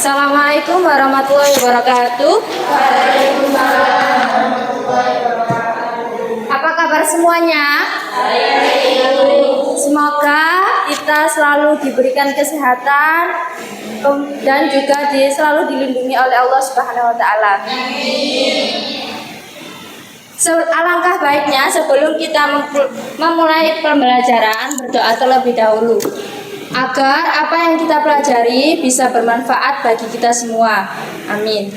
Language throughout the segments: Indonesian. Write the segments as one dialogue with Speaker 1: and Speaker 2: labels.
Speaker 1: Assalamualaikum warahmatullahi wabarakatuh. Apa kabar semuanya? Semoga kita selalu diberikan kesehatan dan juga selalu dilindungi oleh Allah Subhanahu wa taala. Alangkah baiknya sebelum kita memulai pembelajaran berdoa terlebih dahulu agar apa yang kita pelajari bisa bermanfaat bagi kita semua. Amin.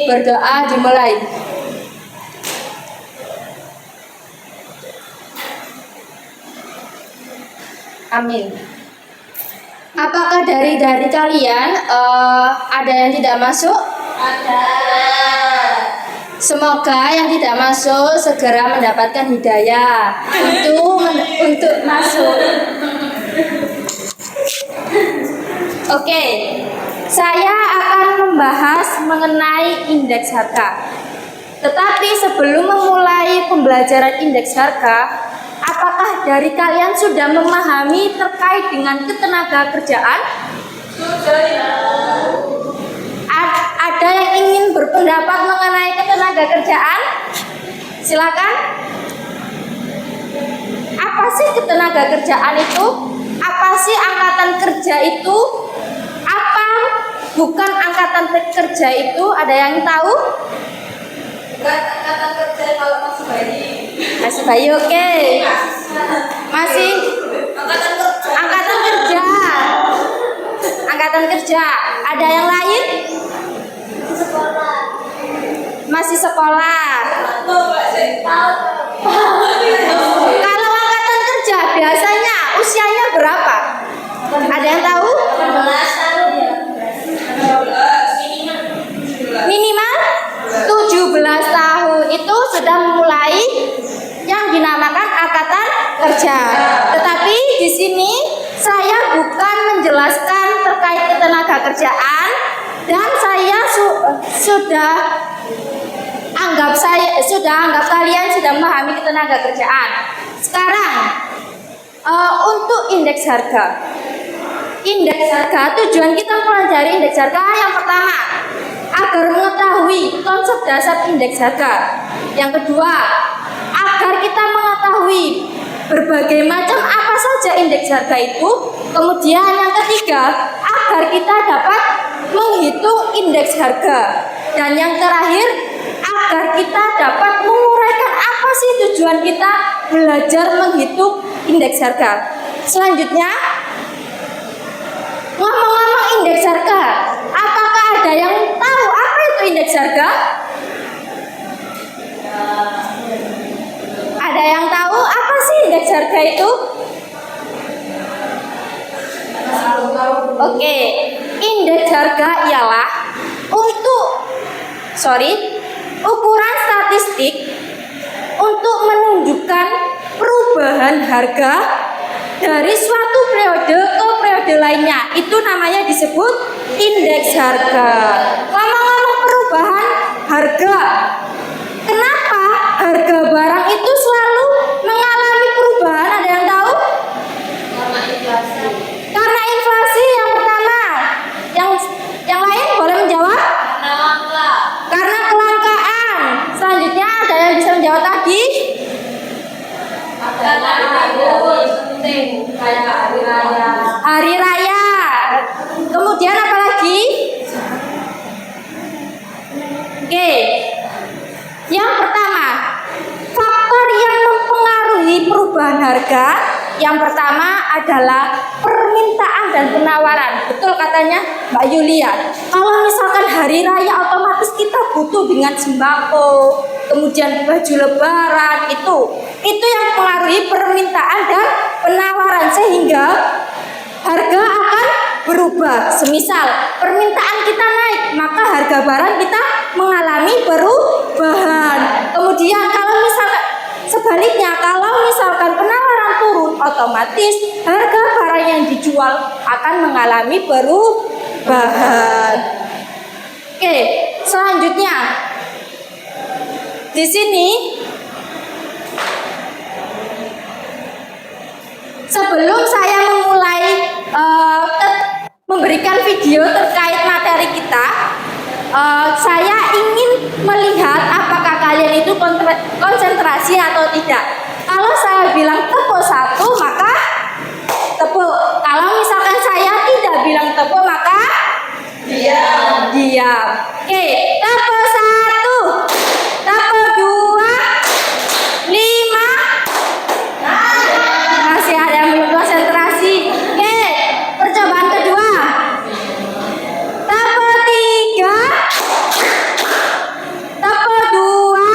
Speaker 1: Berdoa dimulai. Amin. Apakah dari kalian ada yang tidak masuk?
Speaker 2: Ada.
Speaker 1: Semoga yang tidak masuk segera mendapatkan hidayah untuk masuk. Oke, saya akan membahas mengenai indeks harga. Tetapi sebelum memulai pembelajaran indeks harga, apakah dari kalian sudah memahami terkait dengan ketenaga kerjaan? Ada yang ingin berpendapat mengenai ketenaga kerjaan? Silakan. Apa sih ketenaga kerjaan itu? Apa sih angkatan kerja itu? Apa bukan angkatan kerja itu? Ada yang tahu?
Speaker 2: Bukan angkatan kerja kalau masih bayi.
Speaker 1: Masih bayi, oke. Masih angkatan kerja. Angkatan kerja. Ada yang lain?
Speaker 2: Sekolah.
Speaker 1: Masih sekolah. Kalau angkatan kerja biasanya usianya berapa? Ada yang tahu?
Speaker 2: 16 tahun ya.
Speaker 1: Minimal 17 tahun itu sudah mulai yang dinamakan angkatan kerja. Tetapi di sini saya bukan menjelaskan terkait ketenaga kerjaan dan saya sudah anggap kalian sudah memahami ketenaga kerjaan. Sekarang untuk indeks harga. Indeks harga, tujuan kita mempelajari indeks harga yang pertama agar mengetahui konsep dasar indeks harga. Yang kedua, agar kita mengetahui berbagai macam apa saja indeks harga itu. Kemudian yang ketiga, agar kita dapat menghitung indeks harga. Dan yang terakhir, agar kita dapat menguraikan apa sih tujuan kita belajar menghitung indeks harga. Selanjutnya, ngomong-ngomong indeks harga, apakah ada yang tahu apa itu indeks harga? Ada yang tahu apa sih indeks harga itu? Oke, indeks harga ialah ukuran statistik untuk menunjukkan perubahan harga dari suatu periode ke periode lainnya. Itu namanya disebut indeks harga. Ngomong-ngomong perubahan harga, kenapa harga barang itu selalu mengalami perubahan? Ada yang tahu?
Speaker 2: Karena inflasi.
Speaker 1: Karena inflasi yang pertama. Yang lain boleh menjawab?
Speaker 2: Karena langka.
Speaker 1: Karena kelangkaan. Selanjutnya ada yang bisa menjawab lagi?
Speaker 2: Karena libur penting kayak hari raya.
Speaker 1: Hari raya. Kemudian apa lagi? Oke. Yang pertama, faktor yang mempengaruhi perubahan harga yang pertama adalah permintaan dan penawaran. Betul katanya Mbak Yulia. Kalau misalkan hari raya otomatis kita butuh dengan sembako, kemudian baju lebaran, itu yang mempengaruhi permintaan dan penawaran sehingga harga akan berubah. Semisal permintaan kita naik, maka harga barang kita mengalami perubahan. Kemudian kalau misalkan sebaliknya, kalau misalkan penawaran turun, otomatis harga barang yang dijual akan mengalami perubahan. Oke, selanjutnya di sini sebelum saya memulai memberikan video terkait materi kita. Saya ingin melihat apakah kalian itu konsentrasi atau tidak. Kalau saya bilang tepuk satu, maka tepuk. Kalau misalkan saya tidak bilang tepuk, maka diam. Oke, tepuk satu, tepuk dua, lima. Masih ada yang belum konsentrasi. Oke, percobaan kedua. Tepuk tiga, tepuk dua,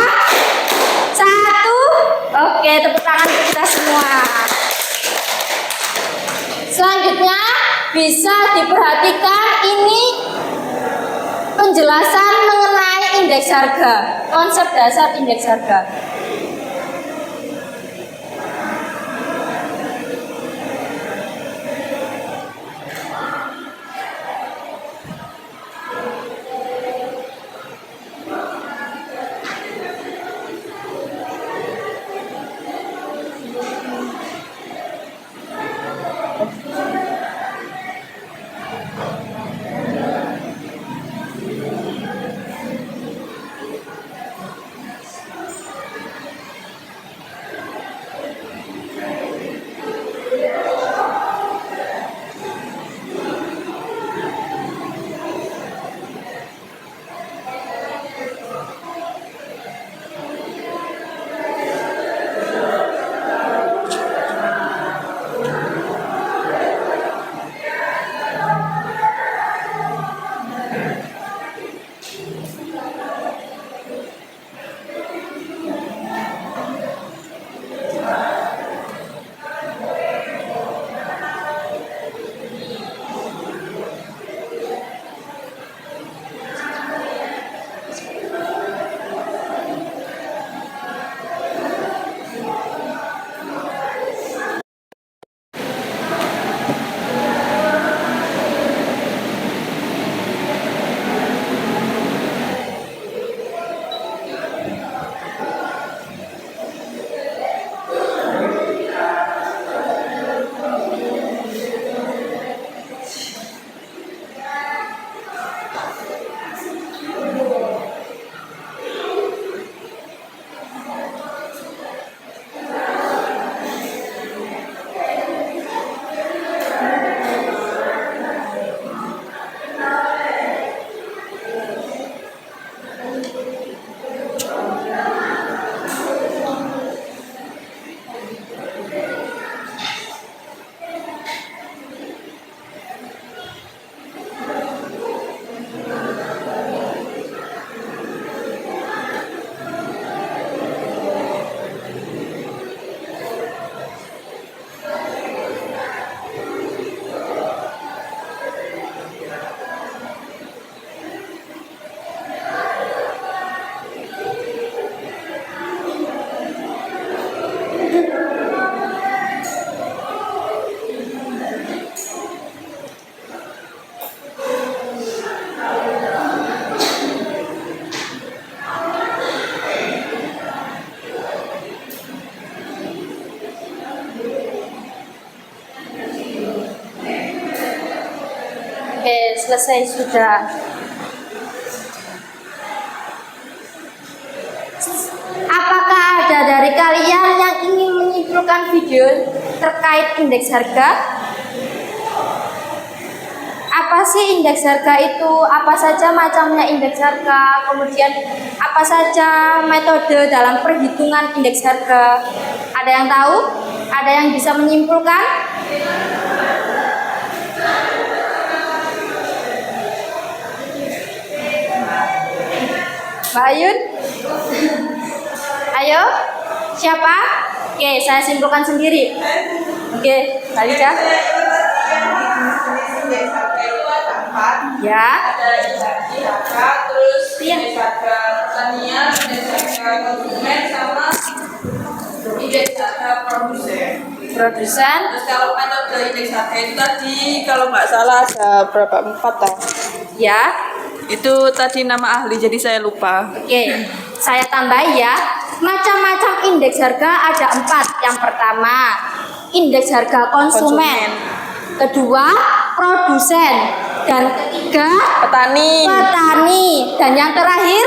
Speaker 1: satu. Oke, tepuk tangan untuk kita semua. Selanjutnya bisa diperhatikan ini penjelasan mengenai indeks harga, konsep dasar indeks harga. Oke, selesai sudah. Apakah ada dari kalian yang ingin menyimpulkan video terkait indeks harga? Apa sih indeks harga itu? Apa saja macamnya indeks harga? Kemudian apa saja metode dalam perhitungan indeks harga? Ada yang tahu? Ada yang bisa menyimpulkan? Mbak Ayun? Ayo, siapa? Oke, saya simpulkan sendiri. Oke, Khalija. Ya.
Speaker 2: Ada indeks harga, terus indeks harga pertanian, indeks harga konsumen, sama indeks harga produsen.
Speaker 1: Terus
Speaker 2: kalau metode indeks harga itu tadi kalau nggak salah ada berapa 4
Speaker 1: ya.
Speaker 2: Itu tadi nama ahli jadi saya lupa.
Speaker 1: Oke, saya tambah ya. Macam-macam indeks harga ada 4. Yang pertama, indeks harga konsumen. Kedua, produsen, dan ketiga
Speaker 3: Petani.
Speaker 1: dan yang terakhir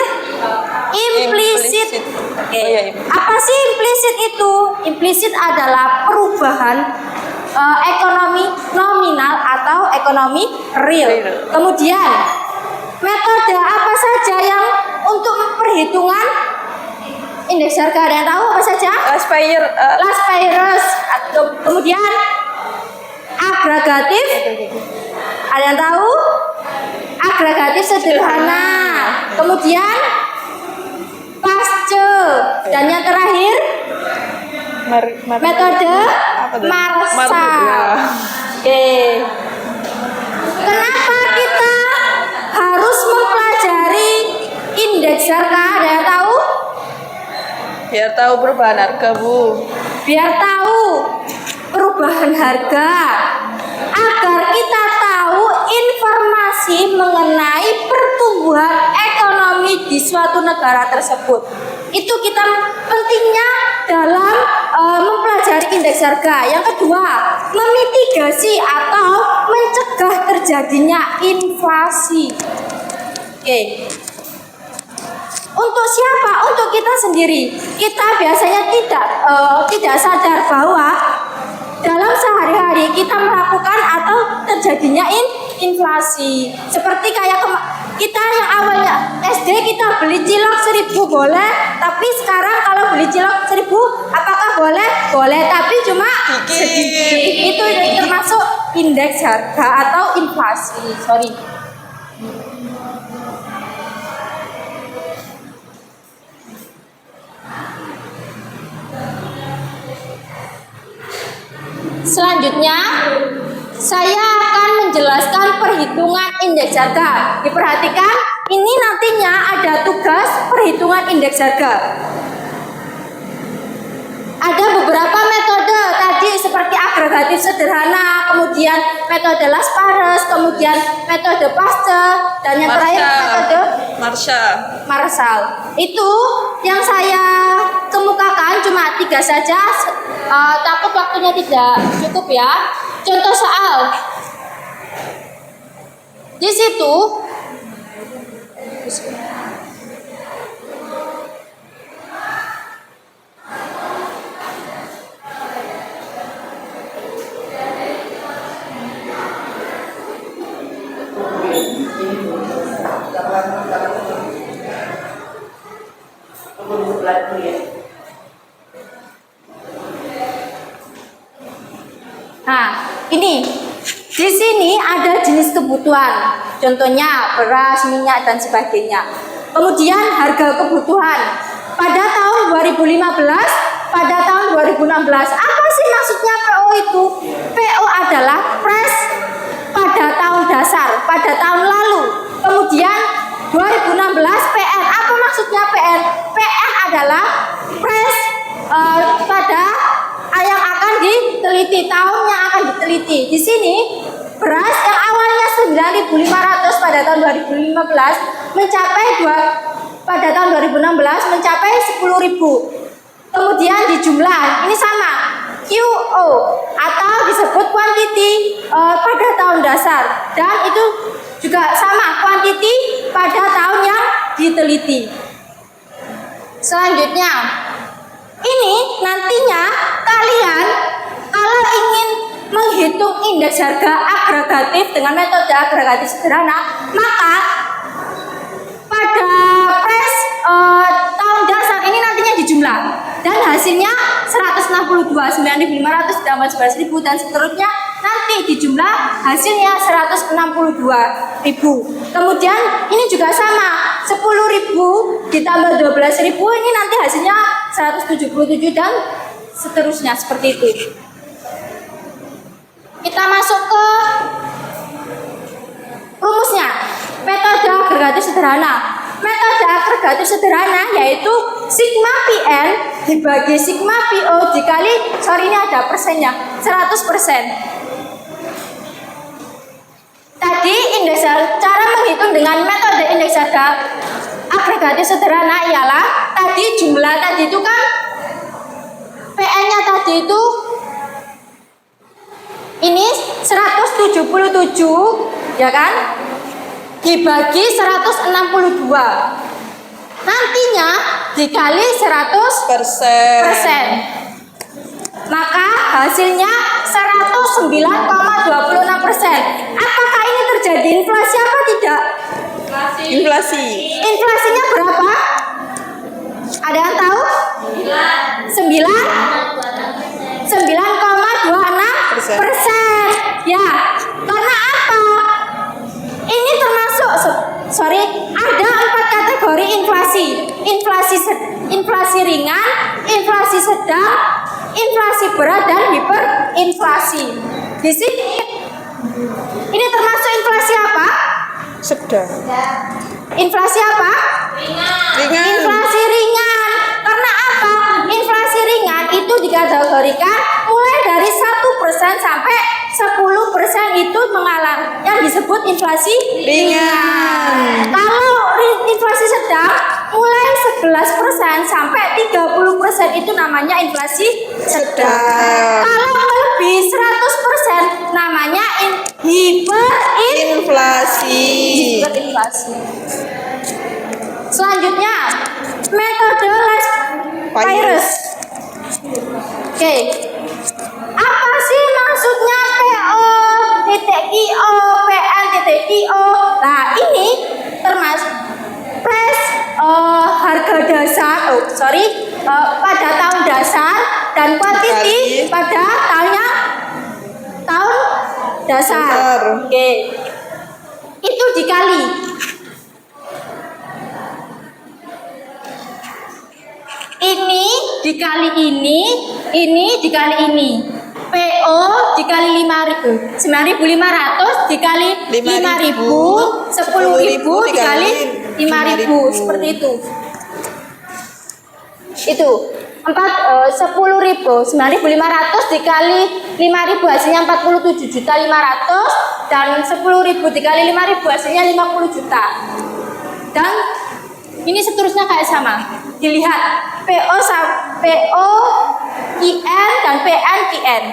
Speaker 1: implisit. Oke.
Speaker 3: Oh, iya.
Speaker 1: Apa sih implisit itu? Implisit adalah perubahan ekonomi nominal atau ekonomi real. Kemudian metode apa saja yang untuk perhitungan indeks harga? Ada yang tahu apa saja?
Speaker 3: Last
Speaker 1: Payers. Kemudian agregatif. Ada yang tahu? Agregatif sederhana. Kemudian pasce. Dan yang terakhir metode Marshall. Oke. Kenapa kita harus mempelajari indeks harga? Ada yang tahu?
Speaker 3: Biar tahu perubahan harga, Bu.
Speaker 1: Biar tahu perubahan harga, agar kita tahu informasi mengenai pertumbuhan ekonomi di suatu negara tersebut. Itu kita pentingnya dalam mempelajari indeks harga. Yang kedua, memitigasi atau mencegah terjadinya inflasi. Oke. Untuk siapa? Untuk kita sendiri. Kita biasanya tidak sadar bahwa dalam sehari-hari kita melakukan atau terjadinya inflasi. Seperti kayak kita yang awalnya SD kita beli cilok 1.000 boleh, tapi sekarang kalau beli cilok 1.000 apakah boleh? Boleh, tapi cuma sedikit. Itu termasuk indeks harga atau inflasi. Sorry. Selanjutnya, saya akan menjelaskan perhitungan indeks harga. Diperhatikan, ini nantinya ada tugas perhitungan indeks harga. Ada beberapa metode tadi seperti agregatif sederhana, kemudian metode Last Payers, kemudian metode pasce, dan yang terakhir metode Marshall. Itu yang saya kemukakan cuma 3 saja. Takut waktunya tidak cukup ya. Contoh soal. Di situ nah, ini di sini ada jenis kebutuhan, contohnya beras, minyak, dan sebagainya. Kemudian harga kebutuhan pada tahun 2015, pada tahun 2016. Apa sih maksudnya PO itu? PO adalah price pada tahun dasar, pada tahun lalu. Kemudian 2016 PN. Apa maksudnya PN? PN adalah price pada yang akan diteliti, tahun yang akan diteliti. Di sini beras yang awalnya 9.500 pada tahun 2015 mencapai pada tahun 2016 mencapai 10.000. Kemudian dijumlah, ini sama QO atau disebut quantity pada tahun dasar, dan itu juga sama quantity pada tahun yang diteliti. Selanjutnya, ini nantinya kalian kalau ingin menghitung indeks harga agregatif dengan metode agregatif sederhana, maka pada price tahun dasar ini nantinya dijumlah dan hasilnya 162, 9.500 tambah 11.000 dan seterusnya, nanti dijumlah hasilnya 162.000. Kemudian ini juga sama, 10.000 ditambah 12.000, ini nanti hasilnya 177 dan seterusnya, seperti itu. Kita masuk ke rumusnya. Metode agregatif sederhana. Metode agregatif sederhana yaitu sigma PN dibagi sigma PO dikali, sorry ini ada persennya, 100%. Tadi indeks cara menghitung dengan metode indeks harga agregatif sederhana ialah tadi jumlah tadi itu kan PN-nya tadi itu ini 172 77, ya kan? Dibagi 162. Nantinya dikali 100%. Maka hasilnya 109,26%. Apakah ini terjadi inflasi apa tidak?
Speaker 3: Inflasi.
Speaker 1: Inflasinya berapa? Ada yang tahu? 9,26%. Ya, karena apa? Ini termasuk, ada 4 kategori inflasi. Inflasi ringan, inflasi sedang, inflasi berat, dan hiperinflasi. Di sini ini termasuk inflasi apa?
Speaker 3: Sedang.
Speaker 1: Inflasi apa?
Speaker 3: Ringan.
Speaker 1: Inflasi ringan. Karena apa? Inflasi ringan itu dikategorikan mulai dari 1% sampai 10% itu mengalami yang disebut inflasi ringan. Kalau inflasi sedang mulai 11% sampai 30% itu namanya inflasi sedang. Kalau lebih 100% namanya
Speaker 3: Inflasi.
Speaker 1: hiperinflasi. Selanjutnya, metode Lapierre. Oke. Apa sih maksudnya PO, PN, Nah, ini termasuk harga dasar, pada tahun dasar dan kuantiti pada tahun dasar. Oke. Itu dikali. Ini dikali ini dikali ini. PO dikali 9.500 dikali 5.000, 10.000 dikali 5.000, seperti itu. Itu 10.000, 9.500 dikali 5.000 hasilnya 47.500.000 dan 10.000 dikali 5.000 hasilnya 50 juta. Dan ini seterusnya kayak sama. Dilihat PO IN dan PN IN.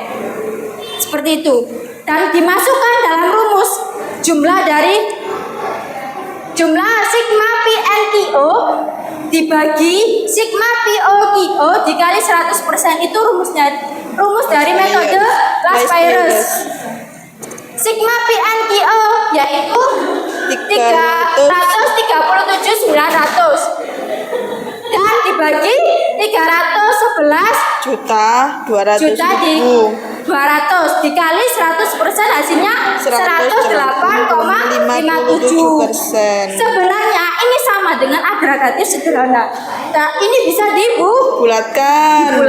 Speaker 1: Seperti itu. Dan dimasukkan dalam rumus jumlah sigma PN QO dibagi sigma PO QO dikali 100%. Itu rumus dari metode Lapierre. Sigma PN QO yaitu 337.900 dan dibagi 311
Speaker 3: juta 200
Speaker 1: ribu 200 dikali 100% hasilnya 108,57%. Sebenarnya ini sama dengan agregatif sederhana. Nah, ini bisa dibulatkan.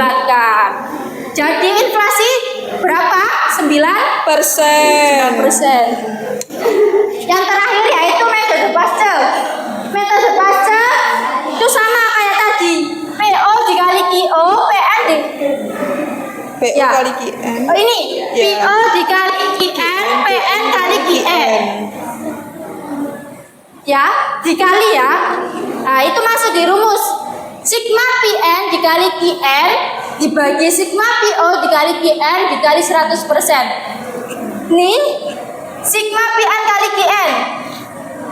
Speaker 1: Jadi inflasi berapa? 9%. Yang terakhir yaitu metode Pascal. Metode Pascal itu sama kayak tadi. PO dikali QO, PN
Speaker 3: kali QN.
Speaker 1: Oh ini PO dikali QN, PN kali QN. Ya, dikali ya. Nah, itu masuk di rumus. Sigma PN dikali QN dibagi sigma PO dikali QN dikali 100%. Nih, sigma PN kali QN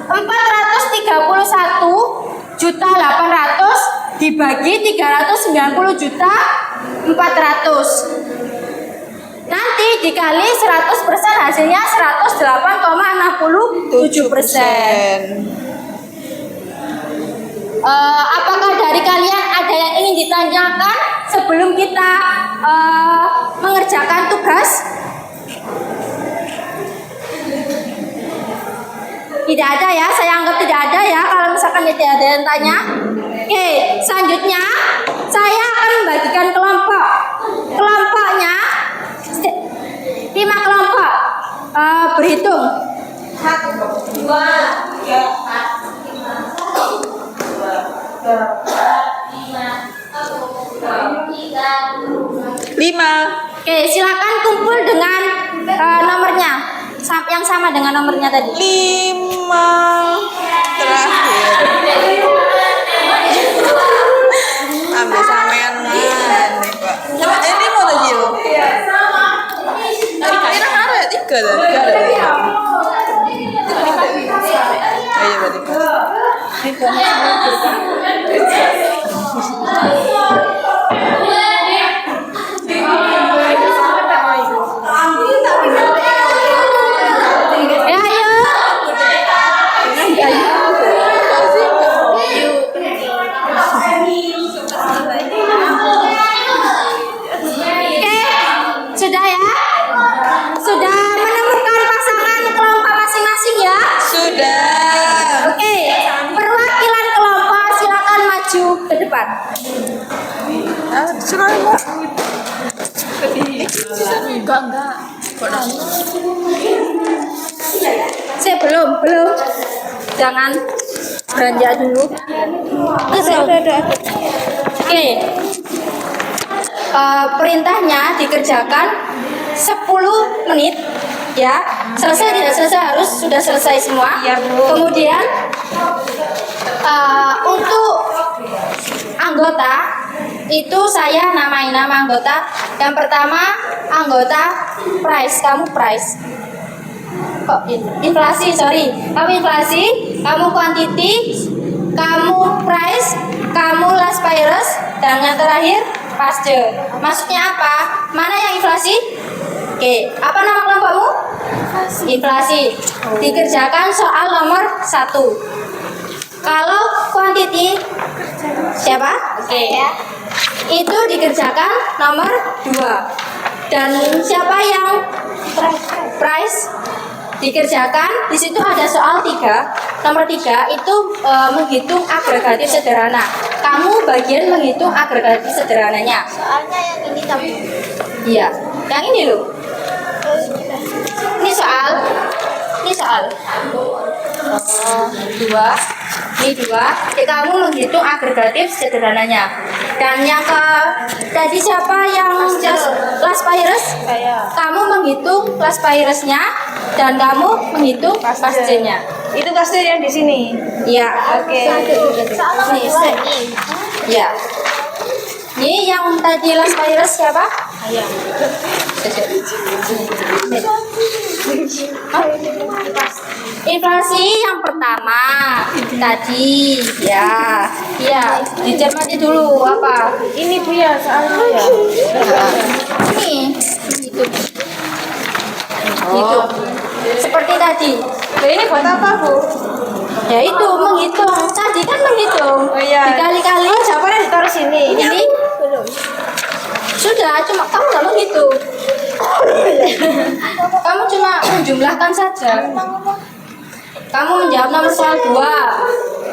Speaker 1: 431.800.000 dibagi 390.400.000. Nanti dikali 100% hasilnya 108,67%. Apakah dari kalian ada yang ingin ditanyakan sebelum kita mengerjakan tugas? Tidak ada ya, saya anggap tidak ada ya kalau misalkan tidak ada yang tanya. Oke, selanjutnya saya akan membagikan kelompok. Kelompoknya 5 kelompok. Berhitung 1, 2, 3, 4, 5,
Speaker 3: 5.
Speaker 1: Oke, silakan kumpul dengan nomornya yang sama dengan nomornya tadi.
Speaker 3: 5 terakhir. Ambil sampean mana nih, Pak? Ini mau tadi lo. Kira ada 3 tadi. Enggak.
Speaker 1: Saya belum. Jangan beranjak dulu. Oke. Perintahnya dikerjakan 10 menit ya. Selesai tidak selesai harus sudah selesai semua.
Speaker 3: Iya, Bu.
Speaker 1: Kemudian untuk anggota itu saya namain nama anggota. Yang pertama anggota price, kamu price. Inflasi, sorry. Kamu inflasi, kamu quantity, kamu price, kamu last virus, dan yang terakhir pasture. Maksudnya apa? Mana yang inflasi? Oke, apa nama kelompokmu? Inflasi. Dikerjakan soal nomor 1. Kalau quantity siapa? Oke. Itu dikerjakan nomor 2. Dan siapa yang price? Dikerjakan, di situ ada soal 3. Nomor 3 itu menghitung agregatif sederhana. Kamu bagian menghitung agregatif sederhananya.
Speaker 4: Soalnya yang ini tapi
Speaker 1: Iya, yang ini loh. Ini soal. Dua. Ini 2. Jadi kamu menghitung agregatif sederhananya. Dan yang tadi siapa yang last virus?
Speaker 3: Saya.
Speaker 1: Kamu menghitung last virusnya dan kamu menghitung pasturnya.
Speaker 3: Itu pastur yang di sini.
Speaker 1: Iya.
Speaker 3: Oke.
Speaker 1: Nih, ya. Ini yang tadi last virus siapa?
Speaker 3: Ayah.
Speaker 1: Inflasi yang pertama tadi ya. Iya, dicermati dulu apa?
Speaker 3: Ini Bu ya, soalnya ya.
Speaker 1: Ini gitu. Gitu. Seperti tadi.
Speaker 3: Nah, ini buat apa, Bu?
Speaker 1: Ya itu menghitung. Tadi kan menghitung.
Speaker 3: Oh, iya.
Speaker 1: Dikali-kali
Speaker 3: Jawabannya ditaruh sini.
Speaker 1: ini sudah, cuma kamu nggak menghitung. Kamu cuma menjumlahkan saja. Kamu menjawab nomor soal 2.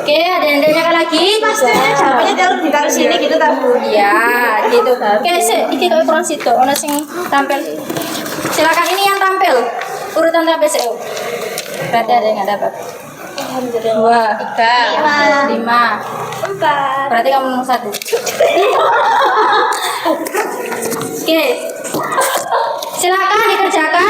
Speaker 1: Oke, ada yang tanyakan lagi?
Speaker 3: Jawabannya ditaruh sini gitu, tak, Bu?
Speaker 1: Iya, gitu. Oke, iki kok kurang situ. Ono sing tampil. Silakan ini yang tampil. Urutan tampil sih. Berarti ada yang nggak dapat. 2, 3, 5. Berarti kamu nomor 1. Oke. Silakan dikerjakan.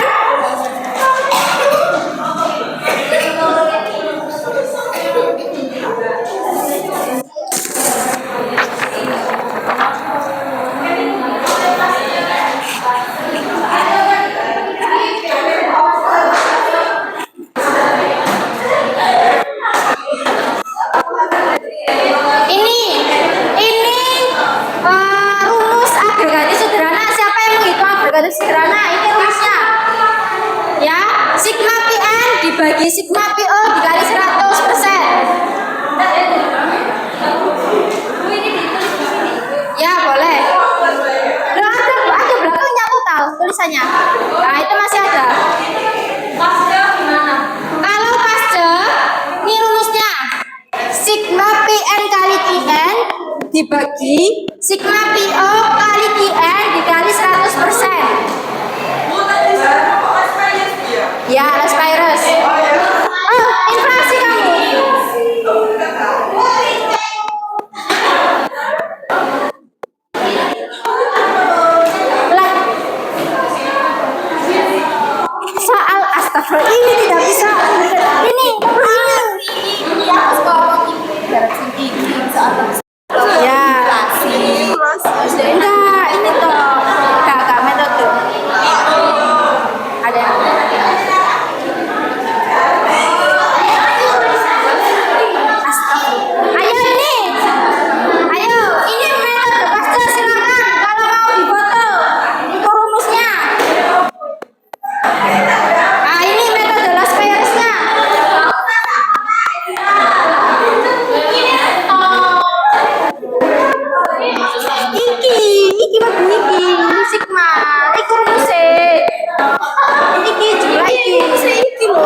Speaker 1: Rumus agregatif sederhana. Siapa yang menghitung agregatif sederhana? Ini rumusnya. Ya, sigma PN dibagi sigma PO dikali 100%. Ya, boleh. Loh, ada belakangnya total tulisannya. Nah, itu masih ada. Kalau pasca, ini rumusnya. Sigma PN kali QN dibagi sigma PO kali QN dikali 100%. Ya, last virus. Oh, inflasi kamu. Soal astagfirullah ini tidak bisa. Ini. Ya. Enggak, ini toh. Kakak metode. Ada. Astagfirullah. Ayo ini. Ayo, ini metode pasti silakan kalau mau difoto. Itu rumusnya. Ah, ini metode last virusnya. Iki bagus iki, sigma, iku rumusnya. Iki jumlah iki lho.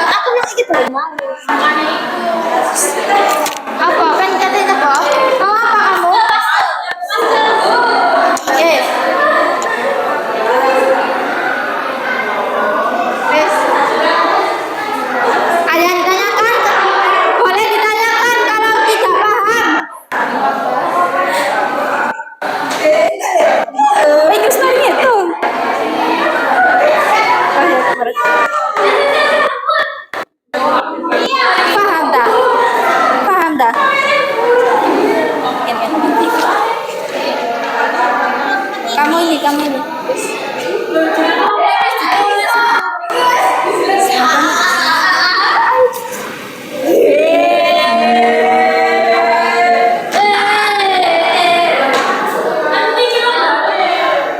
Speaker 1: Aku yang iki dari mana? Apa? Kan katanya apa? Oh, apa? kamu ini.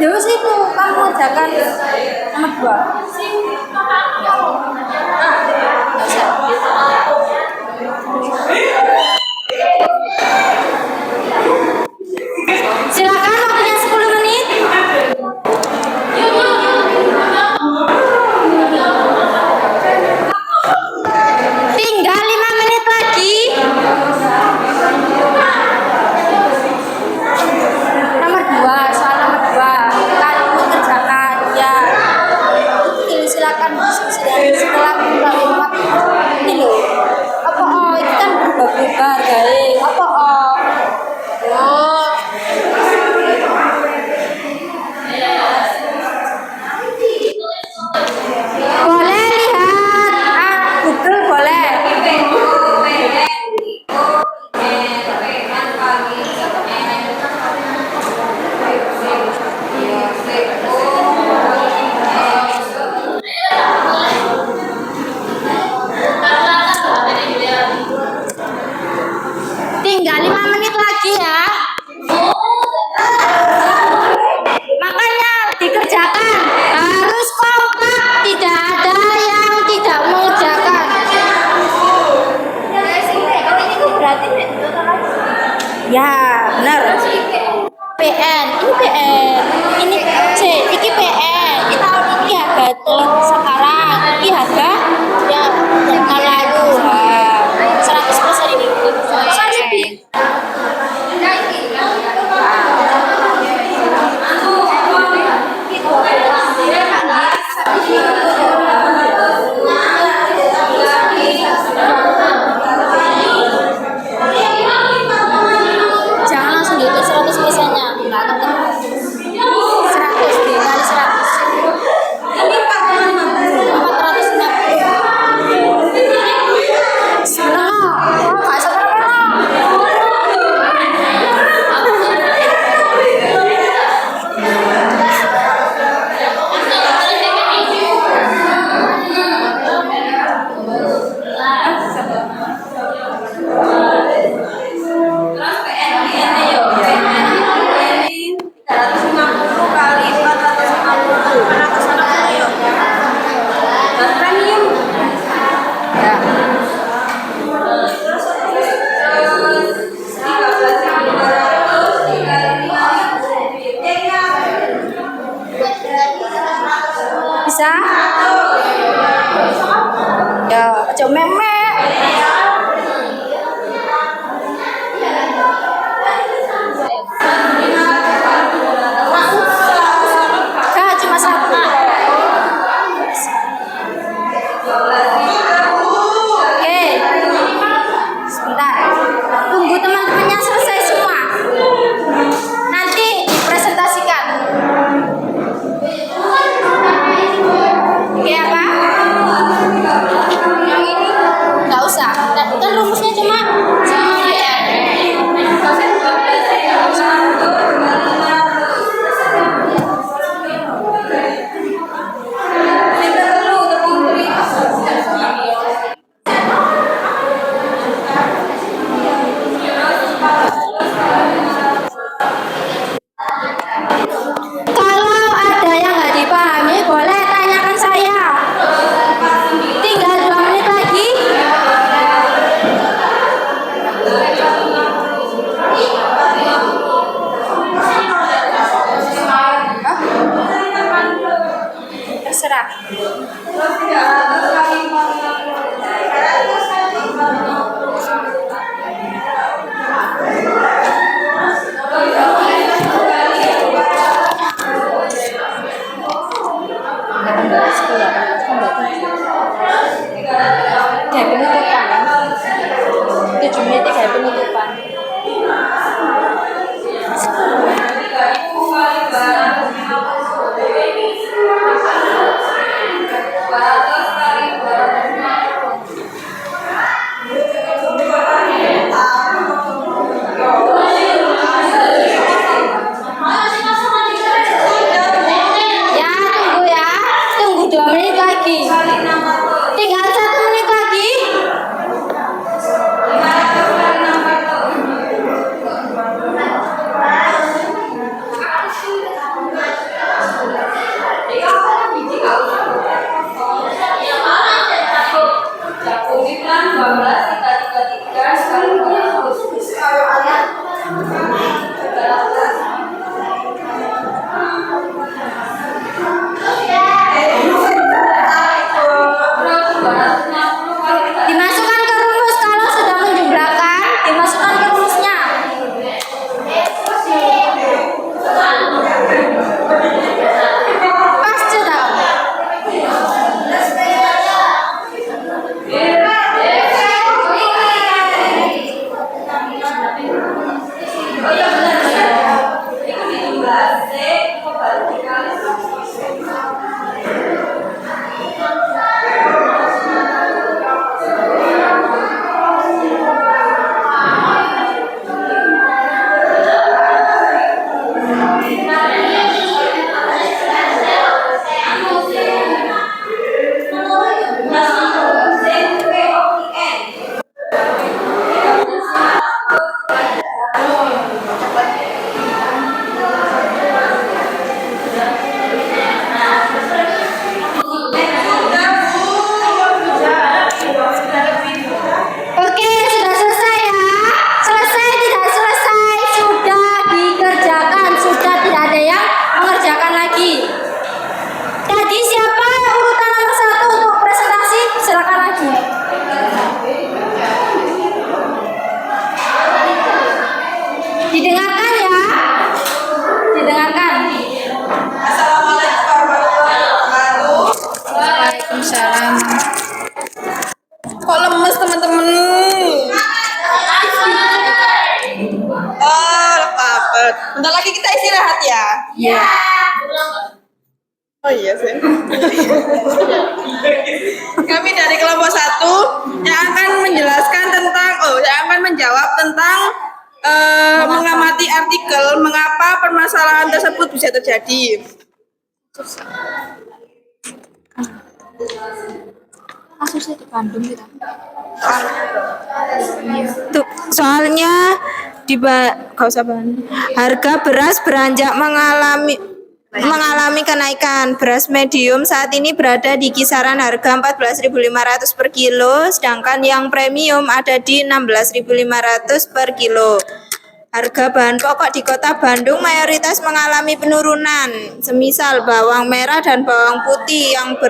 Speaker 1: Terus itu kamu kerjakan nomor 2. Nggak usah. Silakan waktunya 10 menit. Tinggal 5 menit lagi. Nomor 2, soal nomor 2. Kamu kerjakan ya. Silakan setelah membuat ini loh. Apa itu kan berubah-ubah guys. Apa boleh lihat Google boleh. Tinggal 5 menit lagi ya. Makanya dikerjakan harus kompak, tidak ada yang tidak mengerjakan. Ya, benar. PN, ini PN, ini C, ini PN. Ini tahun ini harga sekarang, ini harga ya yang lalu. 100% ini. Jangan langsung dihitung 100%-nya. Enggak ketemu. 100 dikali 100. 450. Seneng. Oh, enggak seneng. Bisa? Ya, aja meme. Kak, cuma 1. Oke. Sebentar. Tunggu teman-temannya selesai semua. Nanti dipresentasikan. Oke ya Kak? Nggak usah. Kan rumusnya cuma ya. Kalau ada yang nggak dipahami, boleh tanyakan saya. Tinggal 2 menit lagi. Terserah. Kayak penutupan kan? 7 menit kayak penutupan.
Speaker 3: pagi kita istirahat ya.
Speaker 1: Ya.
Speaker 3: Oh iya sih. Kami dari kelompok 1 yang akan menjelaskan tentang yang akan menjawab tentang mengamati artikel mengapa permasalahan tersebut bisa terjadi.
Speaker 1: Kasusnya di Bandung kita. Tuh, soalnya gak usah Bandung. Harga beras beranjak mengalami kenaikan. Beras medium saat ini berada di kisaran harga 14.500 per kilo, sedangkan yang premium ada di 16.500 per kilo. Harga bahan pokok di Kota Bandung mayoritas mengalami penurunan, semisal bawang merah dan bawang putih yang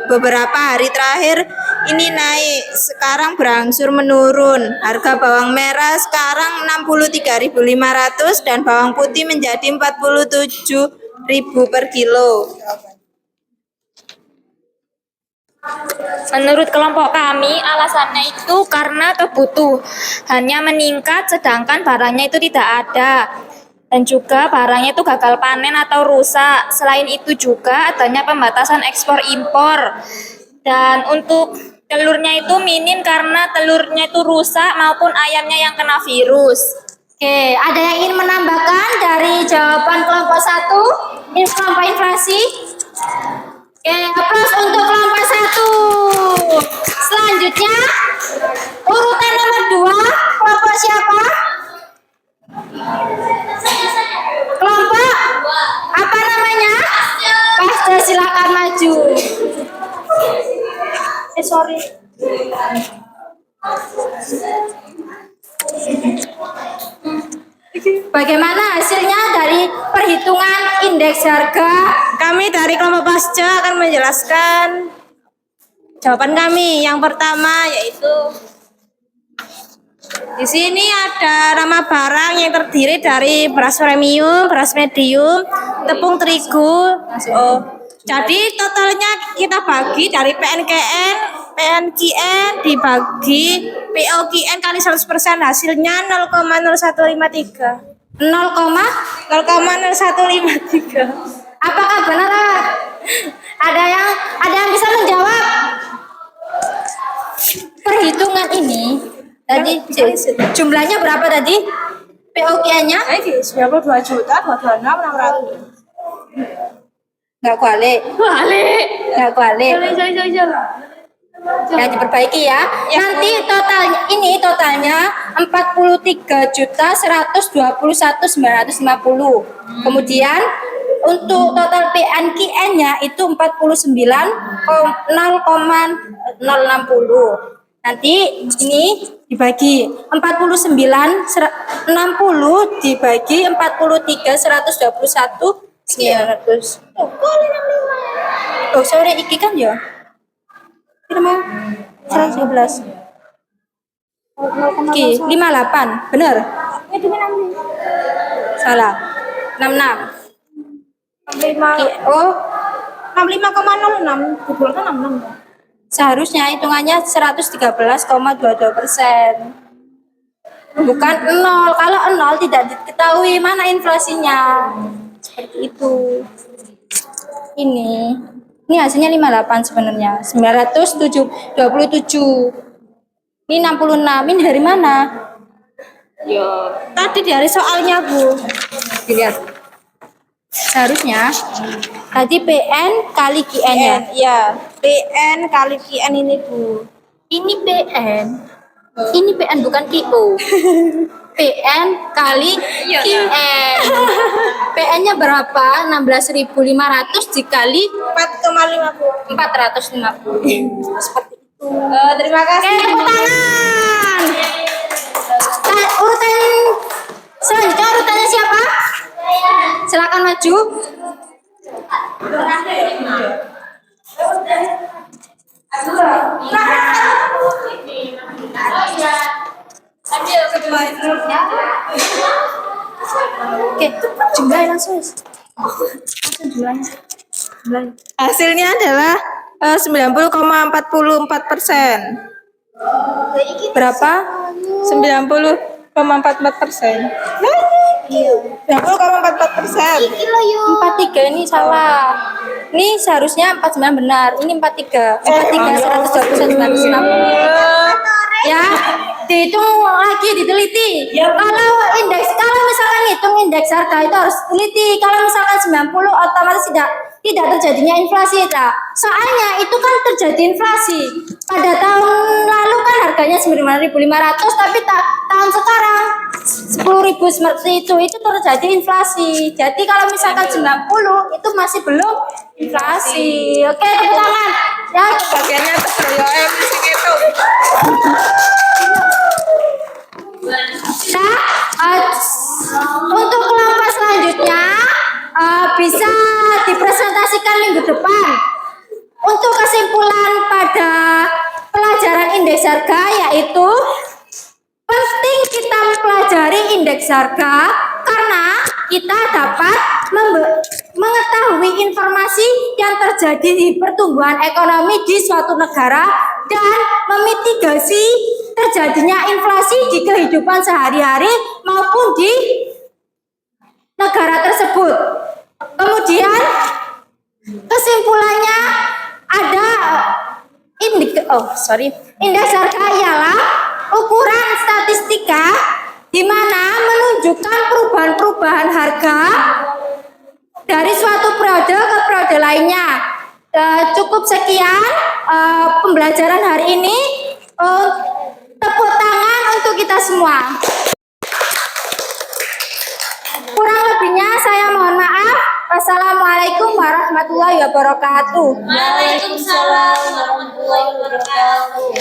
Speaker 1: beberapa hari terakhir ini naik, sekarang berangsur menurun. Harga bawang merah sekarang 63.500 dan bawang putih menjadi 47.000 per kilo. Menurut kelompok kami, alasannya itu karena kebutuhannya meningkat sedangkan barangnya itu tidak ada. Dan juga barangnya itu gagal panen atau rusak. Selain itu juga adanya pembatasan ekspor impor. Dan untuk telurnya itu minim karena telurnya itu rusak maupun ayamnya yang kena virus. Oke, ada yang ingin menambahkan dari jawaban kelompok 1? Kelompok inflasi? Oke, aplaus untuk kelompok 1. Selanjutnya, urutan nomor 2, kelompok siapa? Kelompok apa namanya? Pasca, silakan maju. Sorry. Bagaimana hasilnya dari perhitungan indeks harga? Kami dari kelompok pasca akan menjelaskan jawaban kami. Yang pertama yaitu di sini ada nama barang yang terdiri dari beras premium, beras medium, tepung terigu. Jadi totalnya kita bagi dari PNKN dibagi POKN kali 100%, hasilnya 0,0153. 0,0153. Apakah benar? Ada yang bisa menjawab? Perhitungan ini tadi jumlahnya berapa tadi? POKN-nya?
Speaker 3: 92.226.600.
Speaker 1: Nggak kuali. Nggak kuali. Ya diperbaiki ya. Nanti totalnya 43.121.950. Kemudian untuk total PNKN-nya itu 49,060. Nanti ini dibagi 60 dibagi 43.121.900. Oh, sorry, iki kan ya? Kita mau 111. Iki 58, bener? Salah. 66. Oh, 65,06. Dibuangkan 66. Seharusnya hitungannya 113,22%. Bukan 0. Kalau 0 tidak diketahui mana inflasinya. Seperti itu. Ini hasilnya 58 sebenarnya. 927. Ini 66. Ini dari mana? Ya, tadi dari soalnya, Bu. Dilihat. Seharusnya tadi PN kali QN-nya.
Speaker 3: Iya, PN kali QN ini, Bu.
Speaker 1: Ini PN. Ini PN bukan QO. PN kali QN. PN-nya berapa? 16.500 dikali
Speaker 3: 4,50.
Speaker 1: 450. Seperti itu.
Speaker 3: Terima kasih.
Speaker 1: Oke, tepuk tangan. Urutan selanjutnya urutannya siapa? Silakan maju. Oke, jumlahnya langsung.
Speaker 3: Hasilnya adalah 90,44%.
Speaker 1: Berapa?
Speaker 3: 90,44%. 90,44%.
Speaker 1: 43 ini salah. Ini seharusnya 49 benar. Ini 43. 43 120 160. Ya, dihitung lagi, diteliti. Kalau misalkan ngitung indeks harga itu harus teliti. Kalau misalkan 90 otomatis tidak terjadinya inflasi lah. Soalnya itu kan terjadi inflasi. Pada tahun lalu kan harganya 9.500, tapi tahun sekarang 10.000 seperti itu terjadi inflasi. Jadi kalau misalkan 90 itu masih belum inflasi. Oke, tepuk tangan. Ya,
Speaker 3: Bagiannya terus sing itu.
Speaker 1: untuk kelompok selanjutnya bisa dipresentasikan minggu depan. Untuk kesimpulan pada pelajaran indeks harga yaitu penting kita mempelajari indeks harga karena kita dapat mengetahui informasi yang terjadi di pertumbuhan ekonomi di suatu negara dan memitigasi terjadinya inflasi di kehidupan sehari-hari maupun di negara tersebut. Kemudian kesimpulannya ada indeks harga ialah ukuran statistika di mana menunjukkan perubahan-perubahan harga dari suatu periode ke periode lainnya. Cukup sekian pembelajaran hari ini. Tepuk tangan untuk kita semua. Kurang lebihnya saya mohon maaf. Wassalamualaikum warahmatullahi wabarakatuh.
Speaker 2: Waalaikumsalam warahmatullahi wabarakatuh.